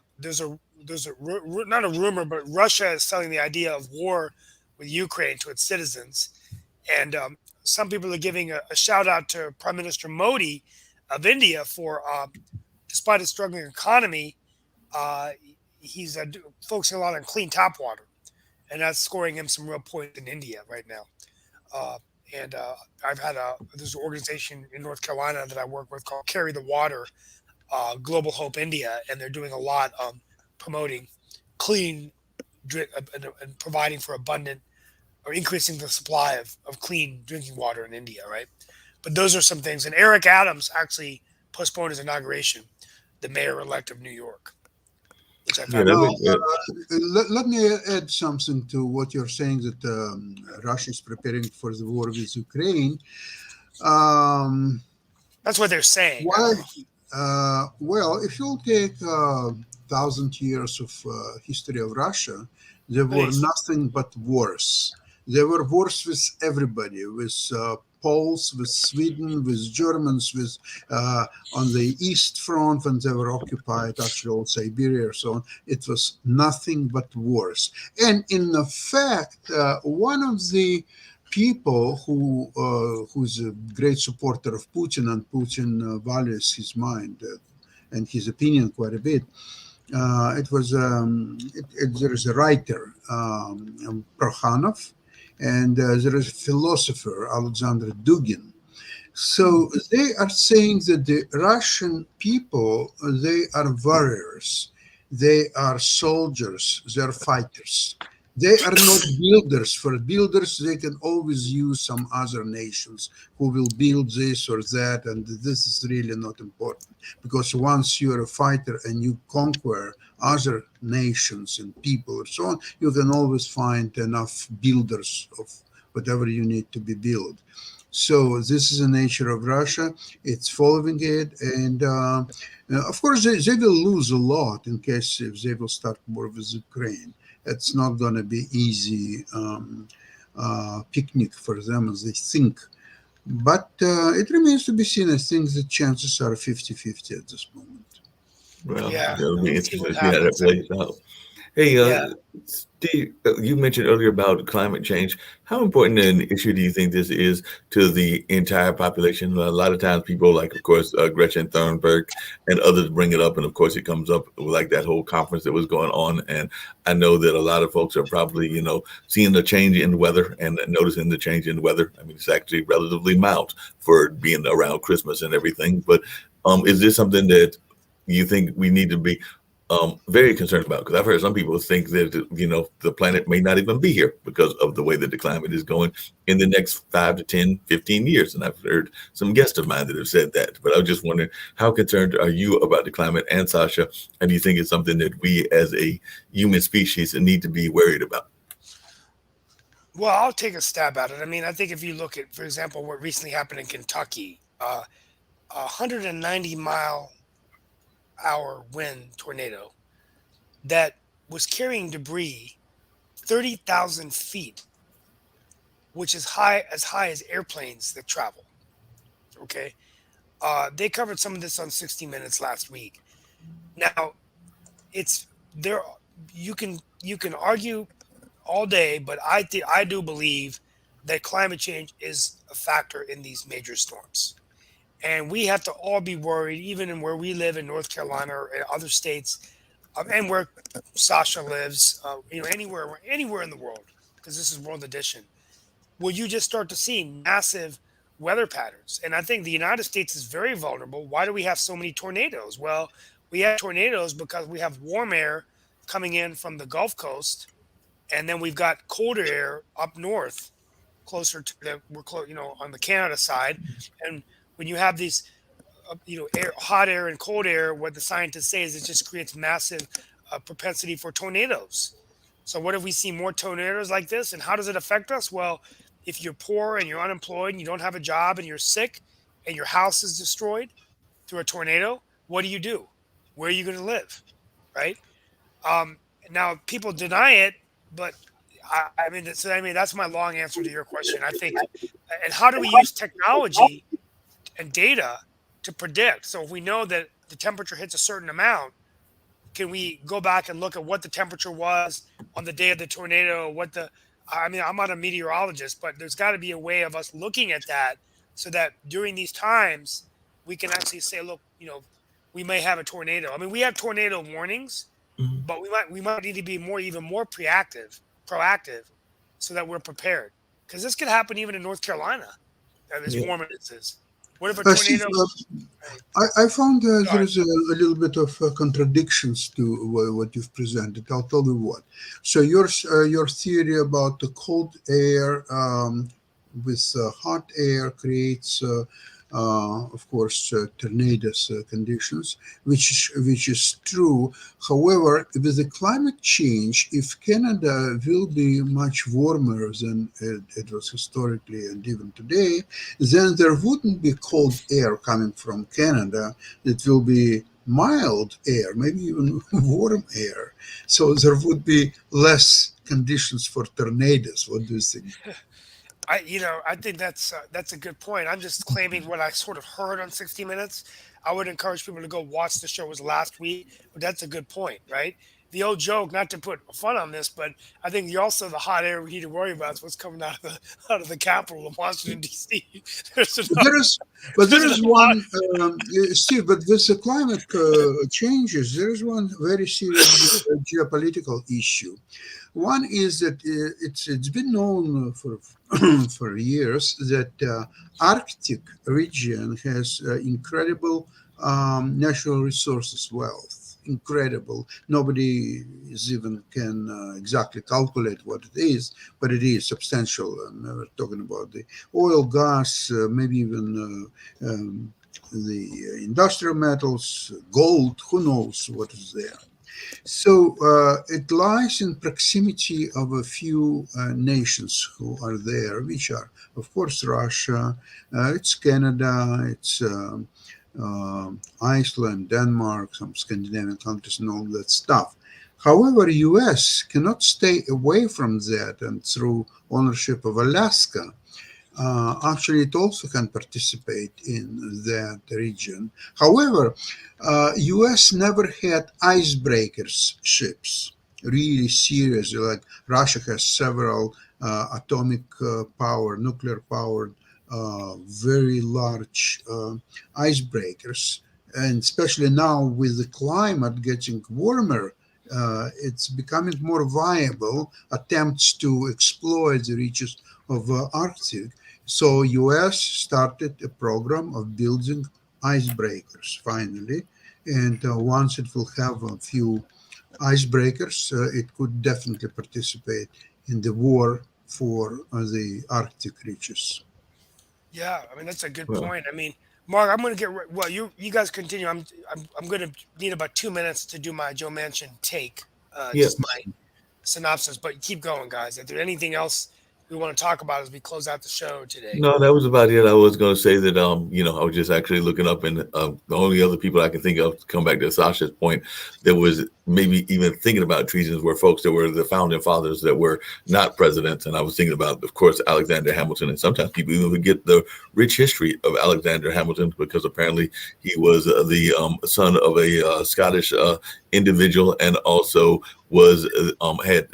a rumor, but Russia is selling the idea of war with Ukraine to its citizens. And some people are giving a shout out to Prime Minister Modi of India for, despite a struggling economy, uh, he's focusing a lot on clean tap water, and that's scoring him some real points in India right now. Uh, and I've had there's an organization in North Carolina that I work with called Carry the Water, Global Hope India, and they're doing a lot promoting clean and providing for abundant or increasing the supply of clean drinking water in India, right? But those are some things. And Eric Adams actually postponed his inauguration, the mayor-elect of New York, which I Yeah, found that Now, really. makes it. let me add something to what you're saying that Russia is preparing for the war with Ukraine. Um, That's what they're saying. I why? don't know. Well, if you take 1,000 years of history of Russia, there were Please. nothing but wars. There were wars with everybody, with Poles, with Sweden, with Germans, with on the East Front when they were occupied, actually all Siberia or so on. It was nothing but wars. And in fact, one of the people who's a great supporter of Putin, and Putin values his mind and his opinion quite a bit. There is a writer, Prokhanov, and there is a philosopher, Alexander Dugin. So they are saying that the Russian people, they are warriors, they are soldiers, they are fighters. They are not builders. For builders, they can always use some other nations who will build this or that, and this is really not important because once you're a fighter and you conquer other nations and people and so on, you can always find enough builders of whatever you need to be built. So this is the nature of Russia. It's following it, and of course they will lose a lot in case if they will start war with Ukraine. It's not going to be easy picnic for them as they think. But it remains to be seen. I think the chances are 50-50 at this moment. Well, Yeah, it'll be let's see interesting what to see how that happens. plays out. Hey, Yeah. Steve, you mentioned earlier about climate change. How important an issue do you think this is to the entire population? A lot of times people like, of course, Gretchen Thunberg and others bring it up. And of course, it comes up like that whole conference that was going on. And I know that a lot of folks are probably, seeing the change in weather and noticing the change in weather. I mean, it's actually relatively mild for being around Christmas and everything. But is this something that you think we need to be very concerned about? Because I've heard some people think that the planet may not even be here because of the way that the climate is going in the next 5 to 10, 15 years. And I've heard some guests of mine that have said that. But I was just wondering, how concerned are you about the climate, and Sasha? And do you think it's something that we as a human species need to be worried about? Well, I'll take a stab at it. I mean, I think if you look at, for example, what recently happened in Kentucky, a 190-mile-hour wind tornado that was carrying debris 30,000 feet, which is high as airplanes that travel. Okay. They covered some of this on 60 Minutes last week. Now, it's there. You can argue all day, but I do believe that climate change is a factor in these major storms, and we have to all be worried, even in where we live in North Carolina or in other states, and where Sasha lives. Anywhere in the world, because this is World Edition. Will you just start to see massive weather patterns? And I think the United States is very vulnerable. Why do we have so many tornadoes? Well, we have tornadoes because we have warm air coming in from the Gulf Coast, and then we've got colder air up north, closer to we're close, on the Canada side. And when you have these, hot air and cold air, what the scientists say is it just creates massive propensity for tornadoes. So what if we see more tornadoes like this, and how does it affect us? Well, if you're poor and you're unemployed and you don't have a job and you're sick and your house is destroyed through a tornado, what do you do? Where are you going to live? Right? Um, Now people deny it, but I mean that's my long answer to your question. I think, and how do we use technology and data to predict? So if we know that the temperature hits a certain amount, can we go back and look at what the temperature was on the day of the tornado? I mean, I'm not a meteorologist, but there's got to be a way of us looking at that so that during these times we can actually say, look, we may have a tornado. I mean, we have tornado warnings, Mhm. but we might need to be even more proactive, so that we're prepared. Because this could happen even in North Carolina, as Yeah. warm as it is. What if a Steve, tornado? Right. I found there Sorry. is a little bit of contradictions to what you've presented. I'll tell you what. So your theory about the cold air with hot air creates, of course, tornadoes conditions, which is true. However, with the climate change, if Canada will be much warmer than it was historically and even today, then there wouldn't be cold air coming from Canada. It will be mild air, maybe even warm air. So there would be less conditions for tornadoes. What do you think? I think that's a good point. I'm just claiming what I sort of heard on 60 Minutes. I would encourage people to go watch the show. It was last week, but that's a good point, right? The old joke, not to put fun on this, but I think you also the hot air we need to worry about is what's coming out of the capital of Washington D.C. There's enough. There is, but There's there enough is hot. one, Steve. But with the climate changes, there is one very serious geopolitical issue. One is that it's been known for for years that Arctic region has incredible natural resources wealth. Incredible. Nobody is even can exactly calculate what it is, but it is substantial. We're talking about the oil, gas, maybe even the industrial metals, gold. Who knows what is there? So it lies in proximity of a few nations who are there, which are, of course, Russia, it's Canada, it's Iceland, Denmark, some Scandinavian countries, and all that stuff. However, U.S. cannot stay away from that, and through ownership of Alaska, actually, it also can participate in that region. However, U.S. never had icebreakers ships, really seriously. Like Russia has several atomic power, nuclear powered, very large icebreakers, and especially now with the climate getting warmer. It's becoming more viable attempts to exploit the reaches of Arctic, so US started a program of building icebreakers finally, and once it will have a few icebreakers, it could definitely participate in the war for the Arctic reaches. Yeah, I mean that's a good Well, point. I mean, Mark, I'm gonna well. You guys continue. I'm gonna need about 2 minutes to do my Joe Manchin take. yeah. Just my synopsis, but keep going, guys. Is there anything else we want to talk about as we close out the show today? No, that was about it. I was going to say that, I was just actually looking up, and the only other people I can think of to come back to Sasha's point that was maybe even thinking about treasons were folks that were the founding fathers that were not presidents. And I was thinking about, of course, Alexander Hamilton. And sometimes people even forget the rich history of Alexander Hamilton because apparently he was the son of a Scottish individual and also was had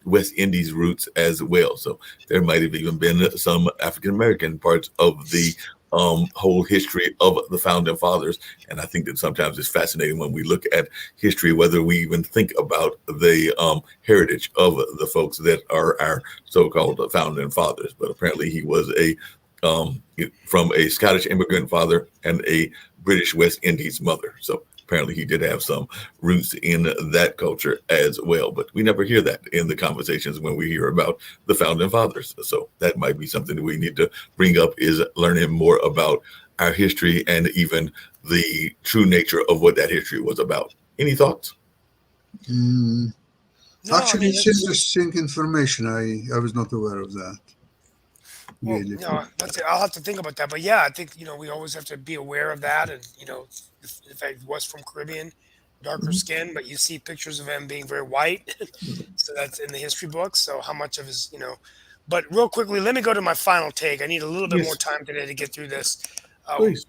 West Indies roots as well. So there might have even been some African American parts of the whole history of the founding fathers. And I think that sometimes it's fascinating when we look at history, whether we even think about the heritage of the folks that are our so-called founding fathers. But apparently he was um, from a Scottish immigrant father and a British West Indies mother. So apparently he did have some roots in that culture as well. But we never hear that in the conversations when we hear about the founding fathers. So that might be something that we need to bring up, is learning more about our history and even the true nature of what that history was about. Any thoughts? Mm, No, I actually, mean it's it's interesting information. I was not aware of that, well, really. no, that's it. I'll have to think about that. But yeah, I think we always have to be aware of that. And if I was from Caribbean, darker Mhm. skin, but you see pictures of him being very white, so that's in the history books. So how much of his. But real quickly, let me go to my final take. I need a little bit more Yes, time today to get through this. Um, please.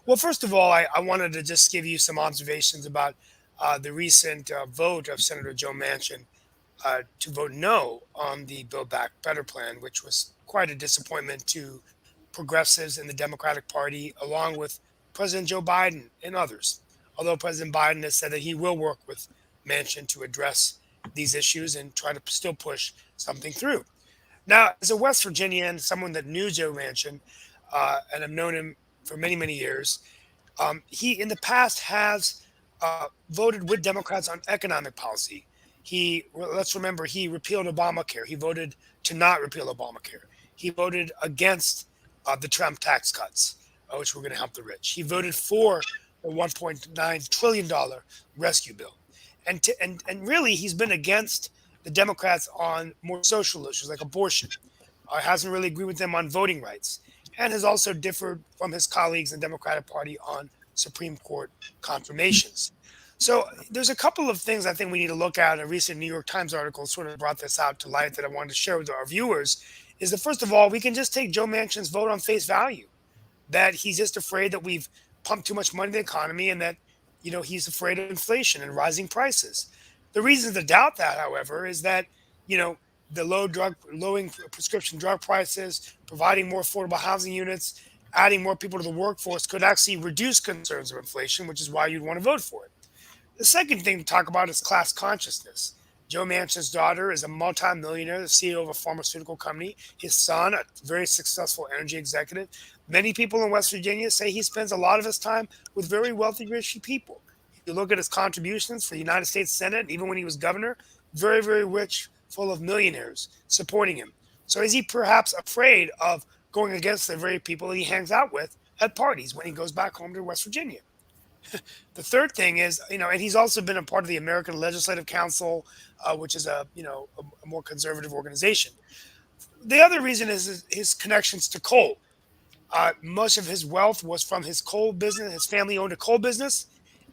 well, first of all, I wanted to just give you some observations about the recent vote of Senator Joe Manchin to vote no on the Build Back Better plan, which was quite a disappointment to progressives in the Democratic Party, along with President Joe Biden and others. Although President Biden has said that he will work with Manchin to address these issues and try to still push something through. Now, as a West Virginian, someone that knew Joe Manchin, and I've known him for many, many years. He, in the past, has voted with Democrats on economic policy. Let's remember, he repealed Obamacare. He voted to not repeal Obamacare. He voted against the Trump tax cuts, which were going to help the rich. He voted for the $1.9 trillion rescue bill, and really, he's been against the Democrats on more social issues like abortion. Hasn't really agreed with them on voting rights, and has also differed from his colleagues in the Democratic Party on Supreme Court confirmations. So there's a couple of things I think we need to look at. A recent New York Times article sort of brought this out to light that I wanted to share with our viewers. Is that first of all, we can just take Joe Manchin's vote on face value, that he's just afraid that we've pumped too much money in the economy, and that he's afraid of inflation and rising prices. The reason to doubt that, however, is that you know the lowering prescription drug prices, providing more affordable housing units, adding more people to the workforce could actually reduce concerns of inflation, which is why you'd want to vote for it. The second thing to talk about is class consciousness. Joe Manchin's daughter is a multimillionaire, the CEO of a pharmaceutical company. His son, a very successful energy executive. Many people in West Virginia say he spends a lot of his time with very wealthy, rich people. If you look at his contributions for the United States Senate, even when he was governor, very, very rich, full of millionaires supporting him. So is he perhaps afraid of going against the very people he hangs out with at parties when he goes back home to West Virginia? The third thing is, and he's also been a part of the American Legislative Council, which is a more conservative organization. The other reason is his connections to coal. Much of his wealth was from his coal business. His family owned a coal business,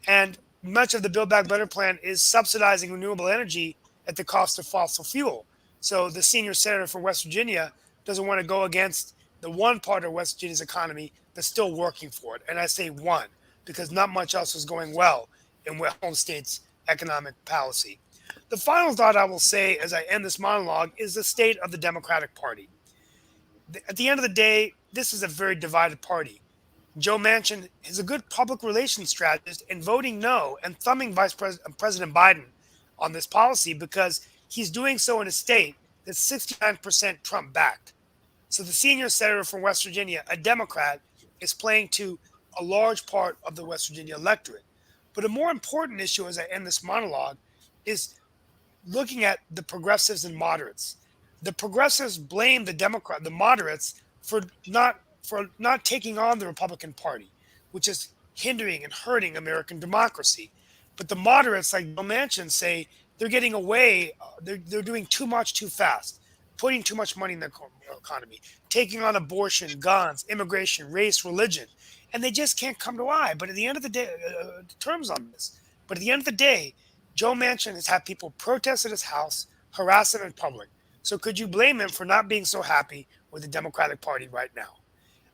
and much of the Build Back Better plan is subsidizing renewable energy at the cost of fossil fuel. So the senior senator from West Virginia doesn't want to go against the one part of West Virginia's economy that's still working for it. And I say one, because not much else is going well in home state's economic policy. The final thought I will say as I end this monologue is the state of the Democratic Party. At the end of the day, this is a very divided party. Joe Manchin is a good public relations strategist in voting no and thumbing President Biden on this policy because he's doing so in a state that's 69% Trump backed. So the senior senator from West Virginia, a Democrat, is playing to a large part of the West Virginia electorate. But a more important issue as I end this monologue is looking at the progressives and moderates. The progressives blame the moderates for not taking on the Republican Party, which is hindering and hurting American democracy. But the moderates, like Joe Manchin, say they're getting away. They're doing too much too fast, putting too much money in the economy, taking on abortion, guns, immigration, race, religion, and they just can't come to eye. But at the end of the day, terms on this. But at the end of the day, Joe Manchin has had people protest at his house, harass him in public. So could you blame him for not being so happy with the Democratic Party right now?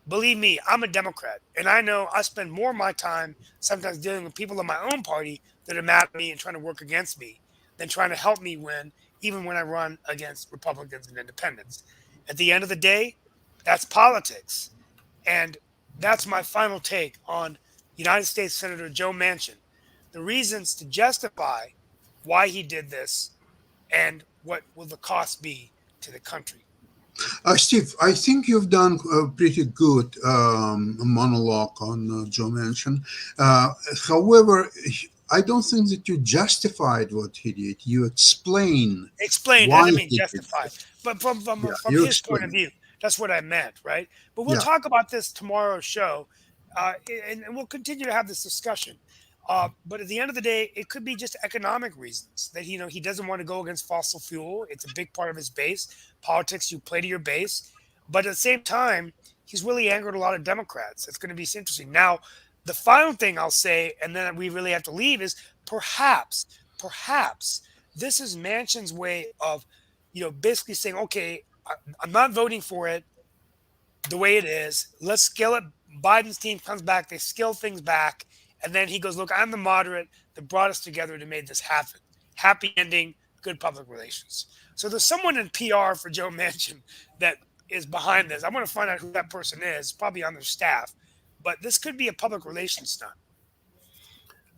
Believe me, I'm a Democrat, and I know I spend more of my time sometimes dealing with people in my own party that are mad at me and trying to work against me than trying to help me win, even when I run against Republicans and independents. At the end of the day, that's politics. And that's my final take on United States Senator Joe Manchin. The reasons to justify why he did this and what will the cost be to the country. Steve, I think you've done a pretty good monologue on Joe Manchin. However, I don't think that you justified what he did. You explained. Explained, I didn't mean justify. But from his point of view, that's what I meant, right? But we'll talk about this tomorrow's show, and we'll continue to have this discussion. But at the end of the day, it could be just economic reasons that he doesn't want to go against fossil fuel. It's a big part of his base. Politics, you play to your base. But at the same time, he's really angered a lot of Democrats. It's going to be interesting. Now, the final thing I'll say, and then we really have to leave, is perhaps this is Manchin's way of, basically saying, okay, I'm not voting for it the way it is. Let's scale it. Biden's team comes back. They scale things back. And then he goes, look, I'm the moderate that brought us together to make this happen. Happy ending, good public relations. So there's someone in PR for Joe Manchin that is behind this. I want to find out who that person is, probably on their staff. But this could be a public relations stunt.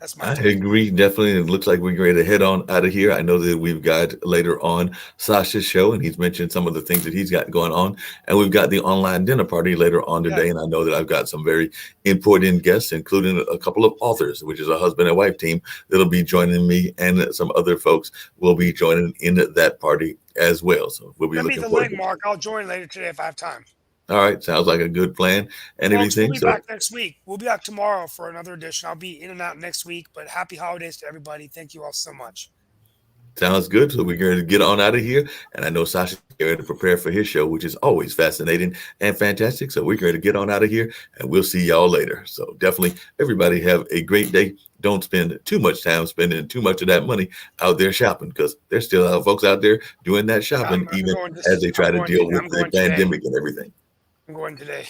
That's my I take. agree, definitely. It looks like we're ready to head on out of here. I know that we've got later on Sasha's show, and he's mentioned some of the things that he's got going on. And we've got the online dinner party later on Yeah. today. And I know that I've got some very important guests, including a couple of authors, which is a husband and wife team that'll be joining me, and some other folks will be joining in that party as well. So we'll be Send me looking the forward link, to it. Mark. I'll join later today if I have time. All right, sounds like a good plan and Folks, we'll everything. be So back next week. We'll be back tomorrow for another edition. I'll be in and out next week, but happy holidays to everybody. Thank you all so much. sounds good. So we're going to get on out of here. And I know Sasha's going to prepare for his show, which is always fascinating and fantastic. So we're going to get on out of here, and we'll see y'all later. So definitely, everybody have a great day. Don't spend too much time spending too much of that money out there shopping, because there's still folks out there doing that shopping, I'm even going as they try to deal with I'm the going today. pandemic and everything. I'm going today.